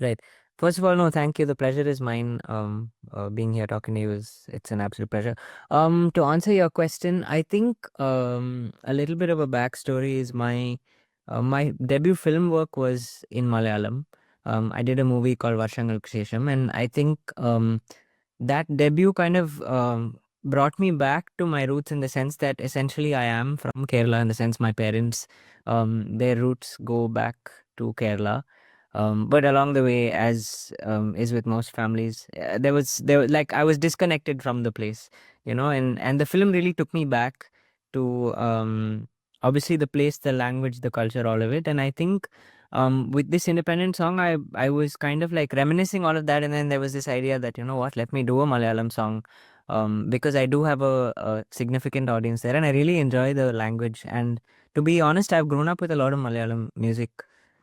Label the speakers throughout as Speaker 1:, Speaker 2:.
Speaker 1: Right. First of all, no, thank you. The pleasure is mine. Being here talking to you it's an absolute pleasure. To answer your question, I think a little bit of a backstory is my debut film work was in Malayalam. I did a movie called Varshangal Shesham, and I think that debut kind of brought me back to my roots in the sense that essentially I am from Kerala, in the sense my parents, their roots go back to Kerala. But along the way, as is with most families, like I was disconnected from the place, and the film really took me back to obviously the place, the language, the culture, all of it. And I think with this independent song, I was kind of like reminiscing all of that, and then there was this idea that, you know what, let me do a Malayalam song, because I do have a significant audience there, and I really enjoy the language. And to be honest, I've grown up with a lot of Malayalam music.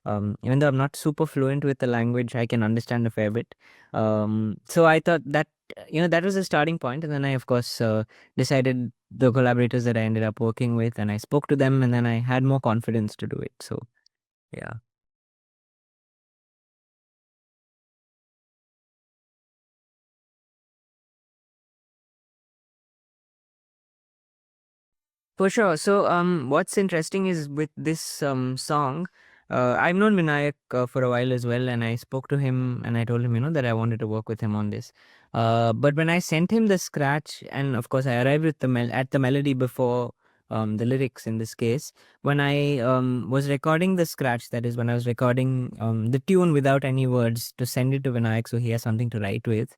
Speaker 1: Even though I'm not super fluent with the language, I can understand a fair bit. So I thought that, that was a starting point, and then I, of course, decided the collaborators that I ended up working with, and I spoke to them, and then I had more confidence to do it. So yeah. For sure. So, what's interesting is with this song, I've known Vinayak for a while as well, and I spoke to him and I told him, that I wanted to work with him on this. But when I sent him the scratch, and of course, I arrived with at the melody before the lyrics in this case. When I was recording the scratch, that is, when I was recording the tune without any words to send it to Vinayak so he has something to write with,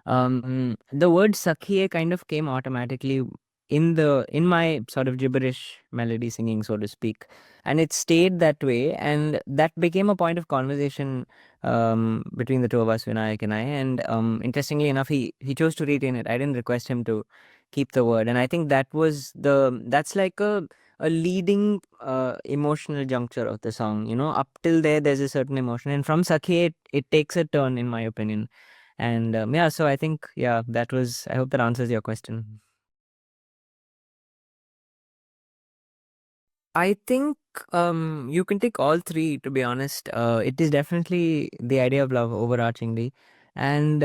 Speaker 1: the word Sakhiye kind of came automatically in my sort of gibberish melody singing, so to speak, and it stayed that way, and that became a point of conversation between the two of us, Vinayak and I. And interestingly enough, he chose to retain it. I didn't request him to keep the word, and I think that's like a leading emotional juncture of the song. Up till there's a certain emotion, and from Sakhiye it takes a turn, in my opinion. And yeah, so I think, yeah, I hope that answers your question. I think you can take all three, to be honest. It is definitely the idea of love overarchingly. And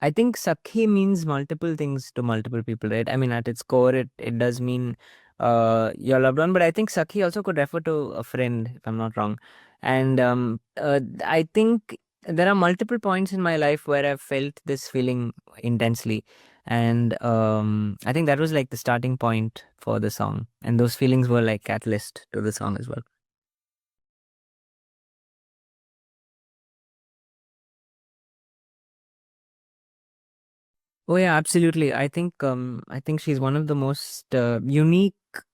Speaker 1: I think Sakhi means multiple things to multiple people, right? I mean, at its core, it does mean your loved one, but I think Sakhi also could refer to a friend, if I'm not wrong. And I think there are multiple points in my life where I've felt this feeling intensely. And I think that was like the starting point for the song, and those feelings were like catalyst to the song as well. Oh yeah, absolutely. I think she's one of the most unique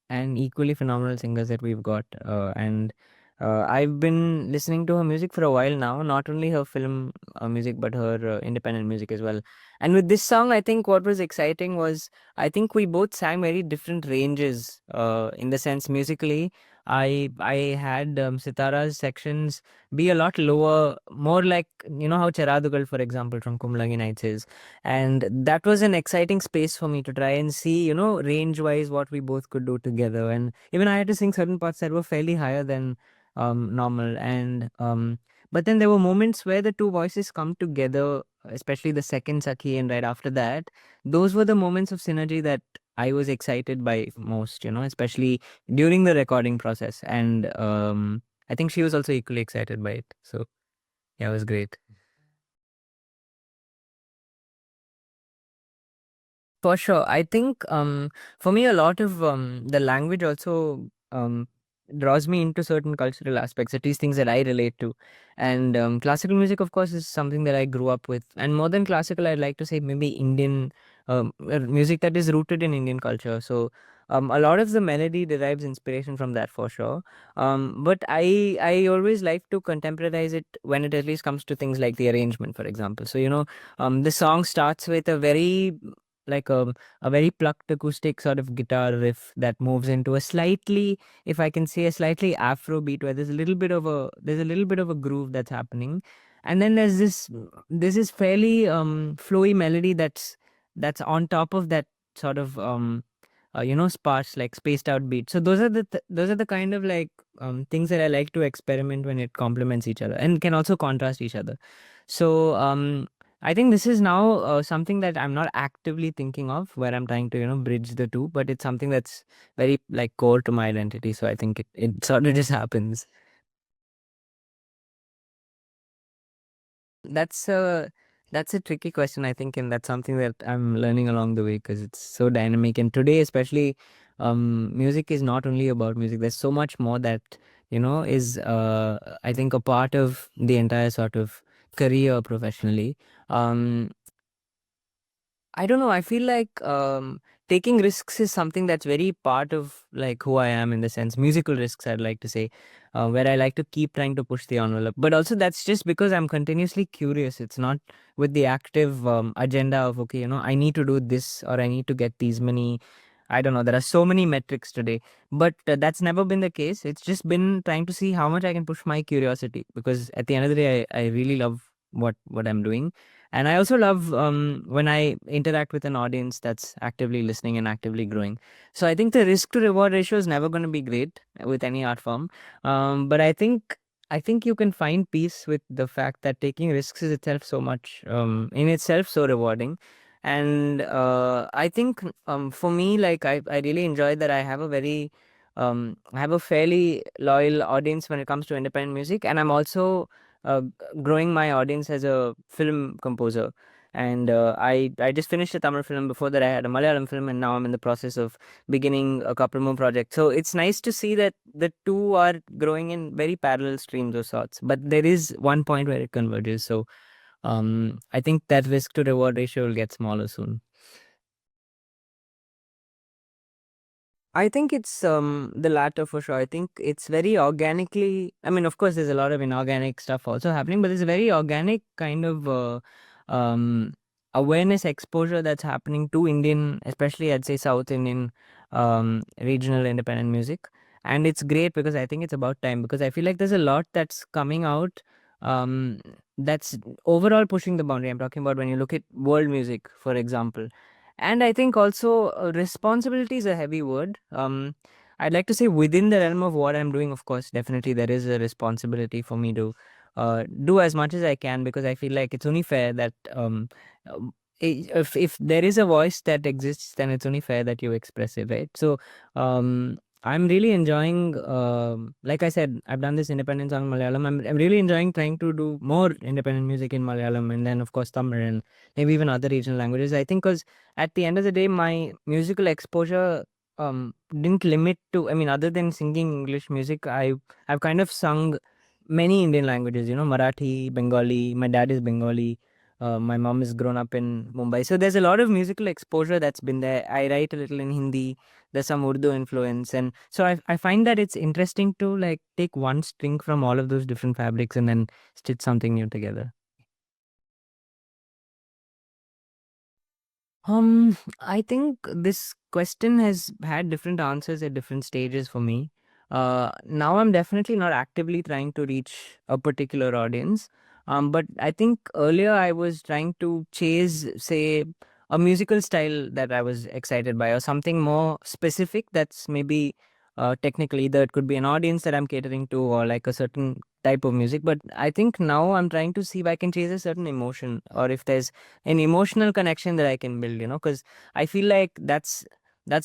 Speaker 1: and equally phenomenal singers that we've got. And I've been listening to her music for a while now, not only her film music but her independent music as well. And with this song, I think what was exciting was I think we both sang very different ranges. In the sense musically, I had Sitara's sections be a lot lower, more like how Cheradugal, for example, from Kumlangi Nights is, and that was an exciting space for me to try and see, range wise, what we both could do together. And even I had to sing certain parts that were fairly higher than normal. And but then there were moments where the two voices come together, especially the second Sakhi and right after that. Those were the moments of synergy that I was excited by most, especially during the recording process. And I think she was also equally excited by it. So yeah, it was great. For sure. I think for me a lot of the language also draws me into certain cultural aspects, at least things that I relate to. And classical music, of course, is something that I grew up with. And more than classical, I'd like to say maybe Indian music that is rooted in Indian culture. So a lot of the melody derives inspiration from that for sure. But I always like to contemporize it when it at least comes to things like the arrangement, for example. So the song starts with a very like a very plucked acoustic sort of guitar riff that moves into a slightly, if I can say, a slightly afro beat where there's a little bit of a groove that's happening. And then there's this fairly flowy melody that's on top of that sort of sparse, like spaced out beats. So those are the kind of like things that I like to experiment when it complements each other and can also contrast each other. So I think this is now something that I'm not actively thinking of, where I'm trying to bridge the two, but it's something that's very like core to my identity. So I think it sort of just happens. That's a that's a tricky question, I think, and that's something that I'm learning along the way because it's so dynamic. And today, especially, music is not only about music. There's so much more that is I think a part of the entire sort of career professionally. Um, I don't know. I feel like taking risks is something that's very part of like who I am in the sense musical risks. I'd like to say, where I like to keep trying to push the envelope. But also that's just because I'm continuously curious. It's not with the active agenda of okay, I need to do this or I need to get these many. I don't know. There are so many metrics today, but that's never been the case. It's just been trying to see how much I can push my curiosity because at the end of the day, I really love what I'm doing, and I also love when I interact with an audience that's actively listening and actively growing. So I think the risk to reward ratio is never going to be great with any art form. But I think you can find peace with the fact that taking risks is itself so much in itself so rewarding. And I think for me, like I really enjoy that I have a fairly loyal audience when it comes to independent music, and I'm also growing my audience as a film composer. And I just finished a Tamil film. Before that, I had a Malayalam film, and now I'm in the process of beginning a couple more projects. So it's nice to see that the two are growing in very parallel streams of sorts. But there is one point where it converges. So I think that risk to reward ratio will get smaller soon. I think it's the latter for sure. I think it's very organically. I mean, of course, there's a lot of inorganic stuff also happening, but there's a very organic kind of um, awareness exposure that's happening to Indian, especially I'd say South Indian regional independent music, and it's great because I think it's about time because I feel like there's a lot that's coming out that's overall pushing the boundary. I'm talking about when you look at world music, for example, and I think also responsibility is a heavy word. I'd like to say within the realm of what I'm doing, of course, definitely there is a responsibility for me to do as much as I can because I feel like it's only fair that if there is a voice that exists, then it's only fair that you express it, right? So I'm really enjoying, like I said, I've done this independent song in Malayalam. I'm really enjoying trying to do more independent music in Malayalam and then, of course, Tamil and maybe even other regional languages. I think because at the end of the day, my musical exposure didn't limit to, I mean, other than singing English music, I've kind of sung many Indian languages, Marathi, Bengali. My dad is Bengali. My mom is grown up in Mumbai. So there's a lot of musical exposure that's been there. I write a little in Hindi. There's some Urdu influence. And so I find that it's interesting to like take one string from all of those different fabrics and then stitch something new together. I think this question has had different answers at different stages for me. Now I'm definitely not actively trying to reach a particular audience. But I think earlier I was trying to chase, say, a musical style that I was excited by, or something more specific that's maybe technically either it could be an audience that I'm catering to, or like a certain type of music. But I think now I'm trying to see if I can chase a certain emotion, or if there's an emotional connection that I can build, because I feel like that's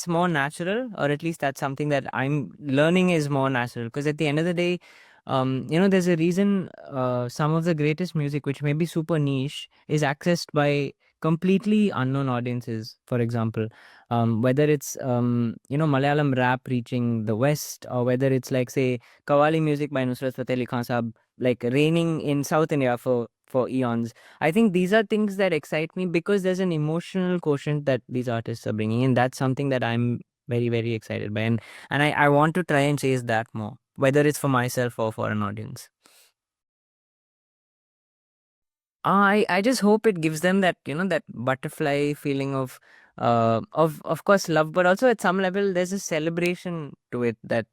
Speaker 1: more natural, or at least that's something that I'm learning is more natural. Because at the end of the day, there's a reason some of the greatest music, which may be super niche, is accessed by completely unknown audiences. For example, whether it's Malayalam rap reaching the West, or whether it's like say Qawwali music by Nusrat Fateh Ali Khan Sahab, like reigning in South India for eons. I think these are things that excite me because there's an emotional quotient that these artists are bringing in. That's something that I'm very, very excited by. And I want to try and chase that more, whether it's for myself or for an audience. I just hope it gives them that that butterfly feeling of course love, but also at some level there's a celebration to it that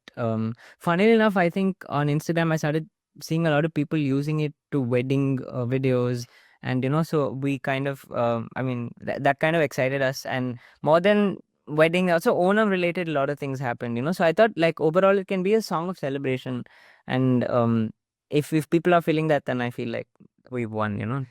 Speaker 1: funnily enough I think on Instagram I started seeing a lot of people using it to wedding videos, and so we kind of I mean that kind of excited us, and more than wedding, also Onam related, a lot of things happened, so I thought like overall it can be a song of celebration. And if people are feeling that, then I feel like we've won.